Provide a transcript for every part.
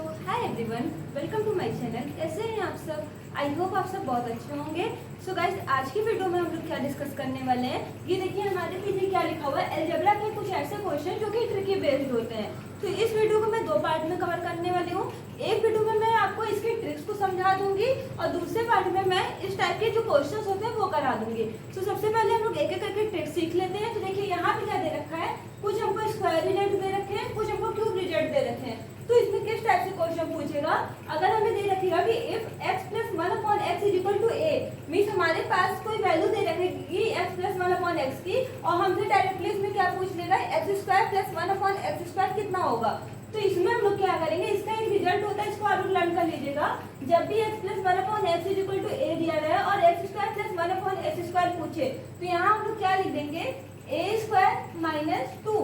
Hi everyone, welcome to my channel. कैसे हैं आप सब? आई होप आप सब बहुत अच्छे होंगे। सो गाइस, आज की वीडियो में हम लोग क्या डिस्कस करने वाले हैं, ये देखिए हमारे पीछे क्या लिखा हुआ है, अलजेब्रा के कुछ ऐसे क्वेश्चन जो कि ट्रिकी बेस्ड होते हैं। तो इस वीडियो को मैं दो पार्ट में कवर करने वाली हूँ। एक वीडियो में मैं आपको इसकी ट्रिक्स को समझा दूंगी और दूसरे पार्ट में मैं इस टाइप के जो क्वेश्चन होते हैं वो करा दूंगी। तो सबसे पहले हम लोग एक एक करके ट्रिक्स सीख लेते हैं। तो देखिए यहाँ पे क्या दे रखा है, कुछ हमको स्क्वायर रिजल्ट दे रखे हैं, कुछ हमको क्यूब रिजल्ट दे रखे हैं। तो इसमें किस टाइप से क्वेश्चन पूछेगा, अगर हमें दे रखेगा कि if x plus 1 upon x is equal to a, means हमारे पास कोई वैल्यू दे रखेगी x plus 1 upon x की, और हमसे डायरेक्टली इसमें क्या पूछ लेगा, x square plus 1 upon x square कितना होगा। तो इसमें हम लोग क्या करेंगे, इसका एक रिजल्ट होता है, इसको आप लोग लर्न कर लीजिएगा। जब भी x plus 1 upon x is equal to a दिया गया है और x square plus 1 upon x square पूछे, तो यहाँ हम लोग क्या लिख देंगे, a square minus 2।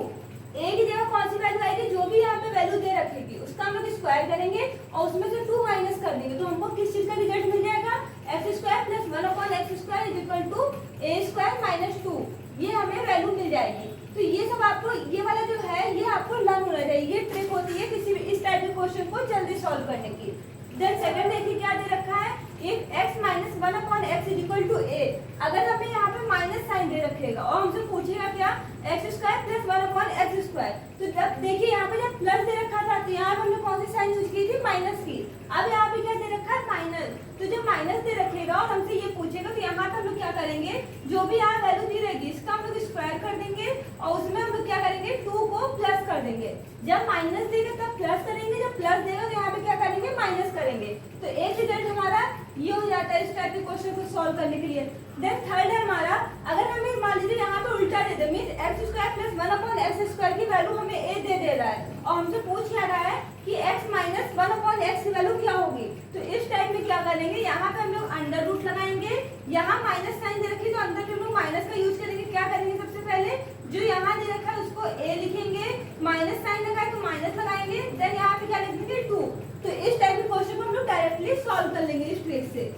a की जगह कौन सी वैल्यू आएगी, जो भी यहाँ पे वैल्यू दे रखेगी उसका हम लोग स्क्वायर करेंगे और उसमें से 2 माइनस कर देंगे। तो हमको किस चीज का रिजल्ट मिल जाएगा, x square plus 1 upon x square is equal to a square minus 2। ये हमें वैल्यू मिल जाएगी। तो ये सब आपको, ये वाला जो है ये आपको लर्न होना चाहिए। ये ट्रिक होती है किसी भी इस टाइप के क्वेश्चन को जल्दी सॉल्व करने की। देन सेकंड देखिए क्या दे रखा है, if x minus 1 upon x is equal to a। अगर हमें यहाँ पे माइनस साइन दे रखेगा और हमसे पूछेगा क्या, x square plus 1 upon x square. तो जब देखिए यहाँ पे जब प्लस दे रखा था तो यहाँ पे हमने कौन सी साइन यूज की थी, माइनस की। अब यहाँ पे क्या दे रखा है, माइनस। तो जब माइनस दे रखेगा और हमसे ये पूछेगा तो यहाँ पे हम लोग क्या करेंगे, जो भी यहाँ वैल्यू दी रहेगी इसका हम लोग स्क्वायर कर देंगे और उसमें हम लोग क्या करेंगे, 2 को प्लस कर देंगे। जब माइनस देगा तब प्लस करेंगे, जब प्लस देगा तो यहाँ पे क्या करेंगे, माइनस करेंगे। तो एक रिजल्ट हमारा ये हो जाता है इस टाइप के क्वेश्चन को सॉल्व करने के लिए। देन थर्ड है हमारा, अगर हमें मान लीजिए यहाँ पे उल्टा दे दे, means x square plus 1 upon x square की वैल्यू हमें a दे रहा है और हमसे पूछ क्या रहा है कि x माइनस 1 अपॉन x की वैल्यू क्या होगी। तो इस टाइप में क्या करेंगे, यहाँ पे हम लोग अंडर रूट लगाएंगे, यहाँ माइनस साइन दे रखी तो अंदर के हम लोग माइनस का यूज करेंगे। क्या करेंगे, सबसे पहले जो यहाँ दे रखा है उसको a लिखेंगे, माइनस साइन लगा है तो माइनस लगाएंगे, देन यहाँ पे क्या लिखेंगे, 2। तो इस टाइप के क्वेश्चन को हम लोग डायरेक्टली सॉल्व कर लेंगे इस ट्रिक से।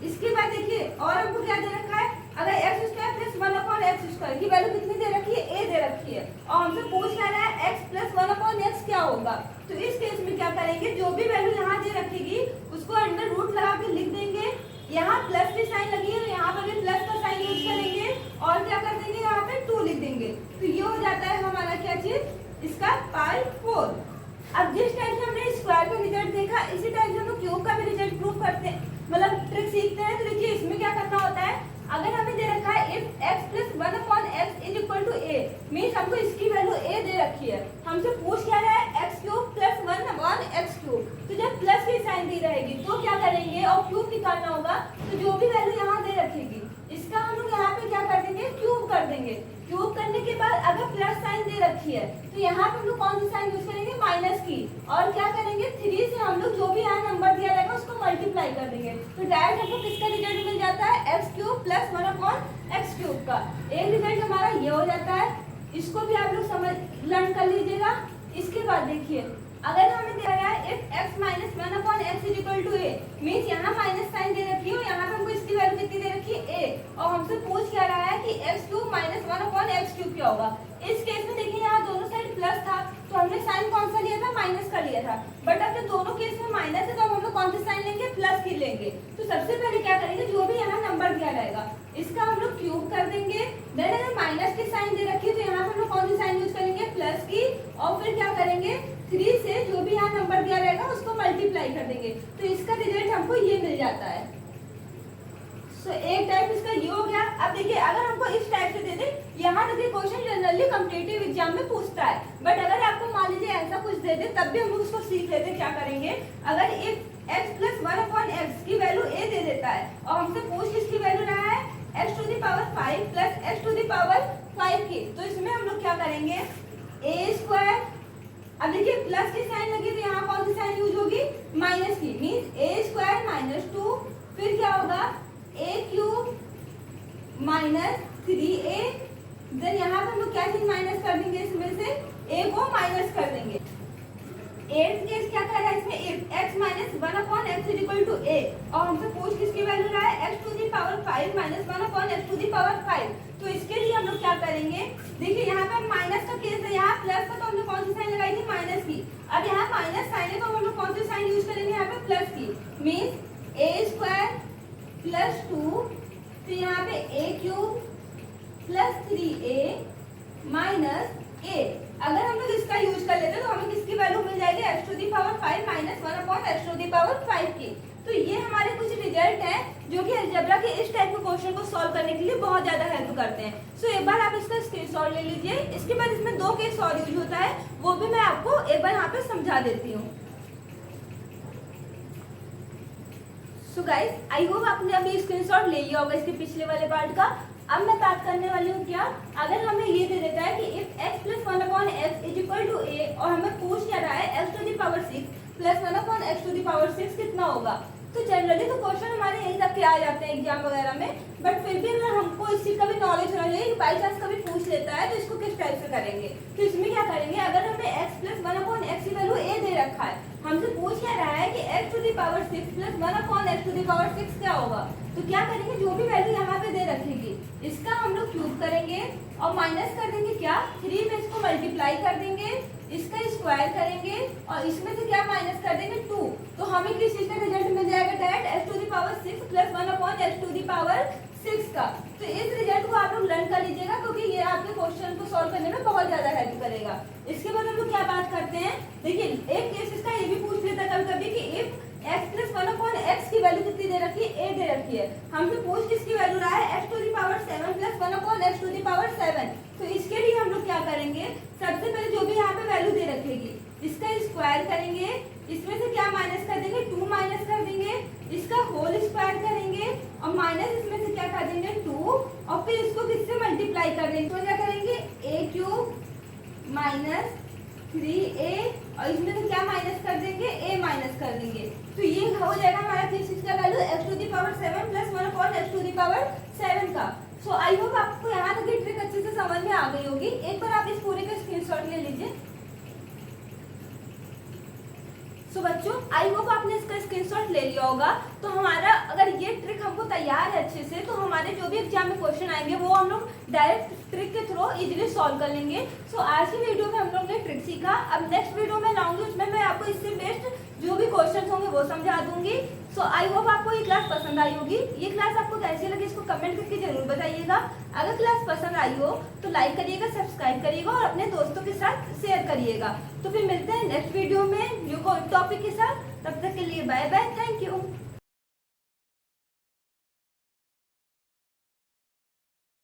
इसके बाद देखिए और हमको क्या दे रखा है, अगर x square plus 1 upon x square की वैल्यू कितनी दे रखी है, a दे रखी है और हमसे पूछ रहा है x प्लस 1 अपॉन x क्या होगा। तो इस केस में क्या करेंगे, जो भी वैल्यू यहाँ दे रखेगी उसको अंडर रूट लगा के लिख देंगे। यहाँ प्लस की साइन लगी है तो यहाँ पर भी प्लस का साइन यूज करेंगे और क्या कर देंगे, यहाँ पे 2 लिख देंगे। तो ये हो जाता है हमारा क्या चीज, इसका पार्ट 4। अब जिस टाइप से हमने स्क्वायर का रिजल्ट देखा, इसी टाइप से हम लोग क्यूब का भी रिजल्ट प्रूव करते हैं, मतलब ट्रिक सीखते हैं। तो देखिए इसमें क्या करना होता है, अगर हमें दे रखा है if x plus 1 upon x is equal to a, means हमको इसकी वैल्यू a दे रखी है, हमसे पूछ क्या रहा है, x cube plus 1 upon x cube. तो जब प्लस की साइन दी रहेगी तो क्या करेंगे और क्यूब निकालना होगा, तो जो भी वैल्यू यहाँ दे रखेगी इसका हम लोग यहाँ पे क्या कर देंगे, क्यूब कर देंगे। क्यूब करने के बाद अगर प्लस साइन दे रखी है तो यहाँ पे हम लोग कौन सी साइन यूज करेंगे, माइनस की, और क्या करेंगे, 3 से हम लोग जो भी यहाँ नंबर दिया रहेगा उसको मल्टीप्लाई कर देंगे। तो डायरेक्ट हमको किसका रिजल्ट मिल जाता है, x cube plus 1 upon x cube का। एक रिजल्ट हमारा ये हो जाता है, इसको भी आप लोग समझ लर्न कर लीजिएगा। इसके बाद देखिए अगर हमें दिया गया है if x minus 1 upon x is equal to a, means यहाँ माइनस साइन दे रखी है और यहाँ पे हमको इसकी वैल्यू कितनी दे रखी है, a, और हमसे पूछ क्या रहा है कि x cube minus 1 upon x cube क्या होगा। इस केस में देखिए यहाँ दोनों साइड प्लस था तो हमने साइन कौन सा लिया था, माइनस का लिया था। बट अब जब दोनों केस में माइनस है तो हम लोग कौन सी साइन लेंगे, प्लस की लेंगे। तो सबसे पहले क्या करेंगे, जो भी यहाँ नंबर दिया रहेगा इसका हम लोग क्यूब कर देंगे। देन अगर माइनस की साइन दे रखी है तो यहाँ पे हम लोग कौन सी साइन यूज करेंगे, प्लस की, और फिर क्या करेंगे, 3 से जो भी यहाँ नंबर दिया रहेगा उसको मल्टीप्लाई कर देंगे। तो इसका रिजल्ट हमको ये मिल जाता है। सो एक टाइप इसका ये हो गया। अब देखिए अगर हमको इस टाइप से दे दे, यहाँ देखिए क्वेश्चन जनरली कॉम्पिटिटिव एग्जाम में पूछता है, बट अगर आपको मान लीजिए ऐसा कुछ दे दे तब भी हम लोग उसको सीख लेते। क्या करेंगे, अगर if x plus 1 upon x की वैल्यू a दे देता है और हमसे पूछ किसकी वैल्यू रहा है, x to the power 5 plus x to the power 5 की, तो इसमें हम लोग क्या करेंगे, a स्क्वायर। अब देखिए प्लस की साइन लगी तो यहाँ कौन सी साइन यूज होगी, माइनस की, मींस a स्क्वायर माइनस 2, फिर क्या होगा, a cube minus 3a। Then यहाँ पर हम लोग क्या चीज माइनस कर देंगे, इसमें से a को माइनस कर देंगे। एट केस क्या कह रहा है इसमें, if x minus 1 upon x is equal to a, और हमसे पूछ किसकी वैल्यू रहा है, x to the power 5 minus 1 upon x to the power 5। तो इसके लिए हम लोग क्या करेंगे, देखिए यहाँ पे माइनस का केस है, यहाँ प्लस का तो हमने कौन सी साइन लगाई थी, माइनस की। अब यहाँ माइनस माइनस साइन है तो हम लोग कौन सी साइन यूज करेंगे यहाँ पे, प्लस की, मीन्स ए स्क्वायर प्लस 2, फिर यहाँ पे ए क्यूब प्लस 3a माइनस ए। अगर हम लोग इसका यूज कर लेते हैं तो हमें किसकी वैल्यू मिल जाएगी, x to the power 5 minus 1 upon x to the power 5 की। तो ये हमारे कुछ रिजल्ट हैं जो कि अलजेब्रा के इस टाइप के क्वेश्चन को सॉल्व करने के लिए बहुत ज्यादा हेल्प करते हैं। सो एक बार आप इसका स्क्रीनशॉट ले लीजिए। इसके बाद इसमें 2 केस और यूज होता है, वो भी मैं आपको एक बार यहाँ पे समझा देती हूँ। सो गाइस, आई होप आपने अभी स्क्रीनशॉट ले लिया होगा इसके पिछले वाले पार्ट का। अब मैं बात करने वाली हूँ क्या, अगर हमें ये दे देता है कि if x plus 1 upon x is equal to a और हमें पूछ क्या रहा है x to the power 6 plus 1 upon x to the power 6 कितना होगा। तो जनरली तो क्वेश्चन हमारे यही तक के आ जाते हैं एग्जाम वगैरह में, बट फिर भी अगर हमको इस चीज का भी नॉलेज होना चाहिए, बाई चांस कभी पूछ लेता है तो इसको किस टाइप से करेंगे। तो इसमें क्या करेंगे, अगर हमें x प्लस 1 अपॉन x की वैल्यू a दे रखा है, हमसे पूछ क्या रहा है कि x to the power 6 plus 1 upon x to the power 6 क्या होगा। तो क्या करेंगे, जो भी वैल्यू यहाँ पे दे रखेगी इसका हम लोग क्यूब करेंगे और माइनस कर देंगे क्या, 3 में इसको मल्टीप्लाई कर देंगे, इसका स्क्वायर करेंगे और इसमें से क्या माइनस कर देंगे 2। तो हमें किस चीज का रिजल्ट मिल जाएगा, direct x to the power 6 plus 1 upon x to the power 6 का। तो इस रिजल्ट को आप लोग लर्न कर लीजिएगा क्योंकि ये आपके क्वेश्चन को सॉल्व करने में बहुत ज्यादा हेल्प करेगा। इसके बाद हम लोग क्या बात करते हैं, देखिए एक केस इसका ये भी पूछ लेता है कभी कि if x plus 1 upon x की वैल्यू कितनी दे रखी है, a दे रखी है, हमसे पूछ किसकी वैल्यू रहा है x to the power 7 plus 1 upon x to the power 7। तो इसके लिए हम लोग क्या करेंगे, सबसे पहले जो भी यहाँ पे वैल्यू दे रखेगी इसका स्क्वायर करेंगे, इसमें से क्या माइनस कर देंगे, 2 माइनस कर देंगे, इसका होल स्क्वायर करेंगे और माइनस इसमें से क्या कर देंगे 2 और फिर इसको किससे मल्टीप्लाई कर देंगे। तो क्या करेंगे a क्यूब माइनस 3a और इसमें से क्या माइनस कर देंगे, a माइनस कर देंगे। तो ये हो जाएगा हमारा किस चीज का value, x to the power 7 plus 1 upon x to the power 7 का। सो आई होप आपको यहाँ तक की ट्रिक अच्छे से समझ में आ गई होगी। एक बार आप इस पूरे का स्क्रीनशॉट ले लीजिए। सो बच्चों, आई होप आपने इसका स्क्रीनशॉट ले लिया होगा। तो हमारा अगर ये ट्रिक हमको तैयार है अच्छे से, तो हमारे जो भी एग्जाम में क्वेश्चन आएंगे वो हम लोग डायरेक्ट ट्रिक के थ्रू इजीली सॉल्व कर लेंगे। सो आज की वीडियो में हम लोग ने ट्रिक सीखा। अब नेक्स्ट वीडियो में लाऊंगी, उसमें मैं आपको इससे बेस्ट जो भी क्वेश्चन होंगे वो समझा दूंगी। सो आई होप आपको ये क्लास पसंद आई होगी। ये क्लास आपको कैसी लगी इसको कमेंट करके जरूर बताइएगा। अगर क्लास पसंद आई हो तो लाइक करिएगा, सब्सक्राइब करिएगा और अपने दोस्तों के साथ शेयर करिएगा। तो फिर मिलते हैं नेक्स्ट वीडियो में न्यू टॉपिक के साथ। तब तक के लिए बाय बाय, थैंक यू।